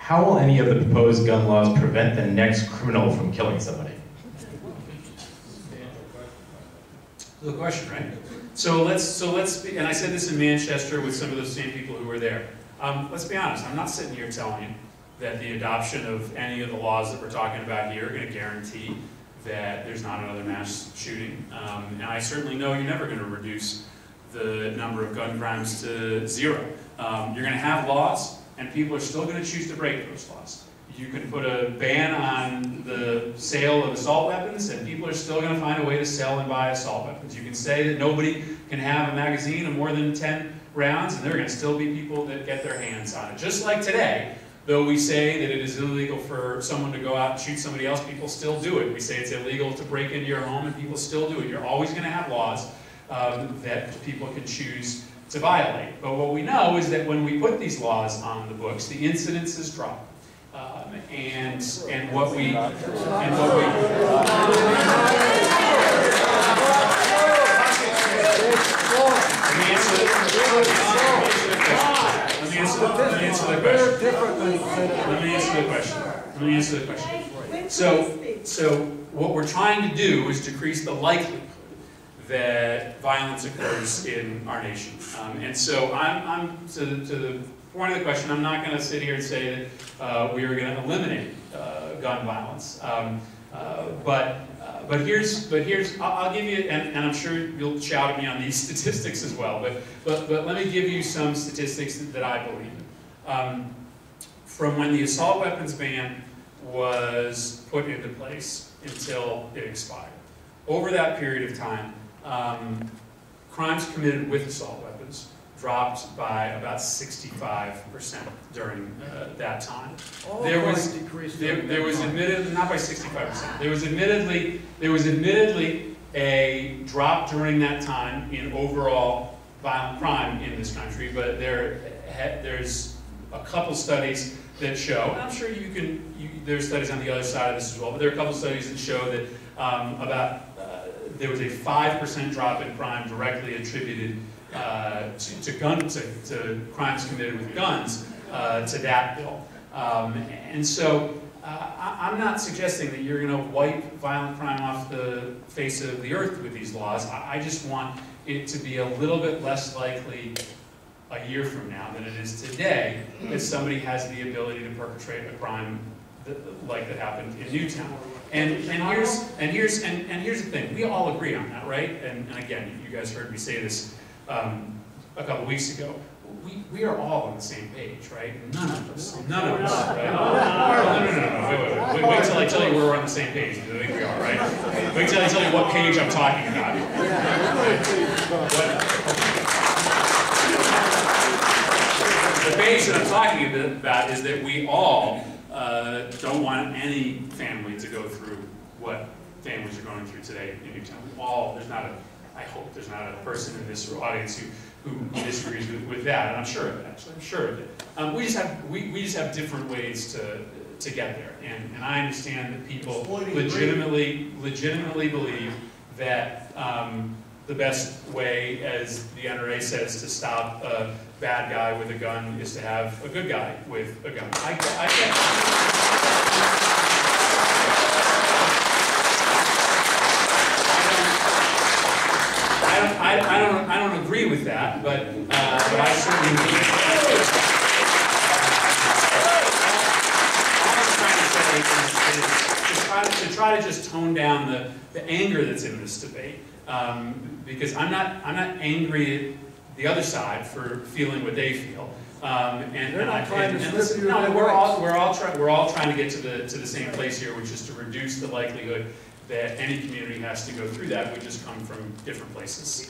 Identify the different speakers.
Speaker 1: how will any of the proposed gun laws prevent the next criminal from killing somebody?
Speaker 2: Good question, right? So let's be, and I said this in Manchester with some of those same people who were there. Let's be honest, I'm not sitting here telling you that the adoption of any of the laws that we're talking about here are going to guarantee that there's not another mass shooting. And I certainly know you're never going to reduce the number of gun crimes to zero. You're going to have laws, and people are still going to choose to break those laws. You can put a ban on the sale of assault weapons, and people are still going to find a way to sell and buy assault weapons. You can say that nobody can have a magazine of more than 10 rounds, and there are going to still be people that get their hands on it. Just like today, though we say that it is illegal for someone to go out and shoot somebody else, people still do it. We say it's illegal to break into your home, and people still do it. You're always going to have laws that people can choose to violate. But what we know is that when we put these laws on the books, the incidences drop. And what we let me answer the question. So what we're trying to do is decrease the likelihood that violence occurs in our nation. And so I'm to the point of the question, I'm not going to sit here and say that we are going to eliminate gun violence. But here's I'll give you, and I'm sure you'll shout at me on these statistics as well, but let me give you some statistics that I believe in. From when the assault weapons ban was put into place until it expired, over that period of time, crimes committed with assault weapons dropped by about 65% during that time. There was admittedly, not by 65%, there was admittedly a drop during that time in overall violent crime in this country, but there's a couple studies that show, and I'm sure there's studies on the other side of this as well, but there are a couple studies that show that there was a 5% drop in crime directly attributed to crimes committed with guns to that bill. And so I'm not suggesting that you're going to wipe violent crime off the face of the earth with these laws. I just want it to be a little bit less likely a year from now than it is today that somebody has the ability to perpetrate a crime like that happened in Newtown. And here's the thing. We all agree on that, right? And again, you guys heard me say this a couple weeks ago. We are all on the same page, right? None of us, right? No. Wait till I tell you we're on the same page. I think we are, right? Wait till I tell you what page I'm talking about. The page that I'm talking about is that we all don't want any family to go through what families are going through today in Newtown. I hope there's not a person in this audience who disagrees with that, and I'm sure of it, actually. I'm sure of it. We just have different ways to get there, and I understand that people legitimately believe that the best way, as the NRA says, to stop a bad guy with a gun is to have a good guy with a gun. I get it. I don't agree with that, but I certainly believe all I'm trying to say is to try to just tone down the anger that's in this debate, because I'm not angry at the other side for feeling what they feel. We're all trying to get to the same place here, which is to reduce the likelihood that any community has to go through that. We just come from different places.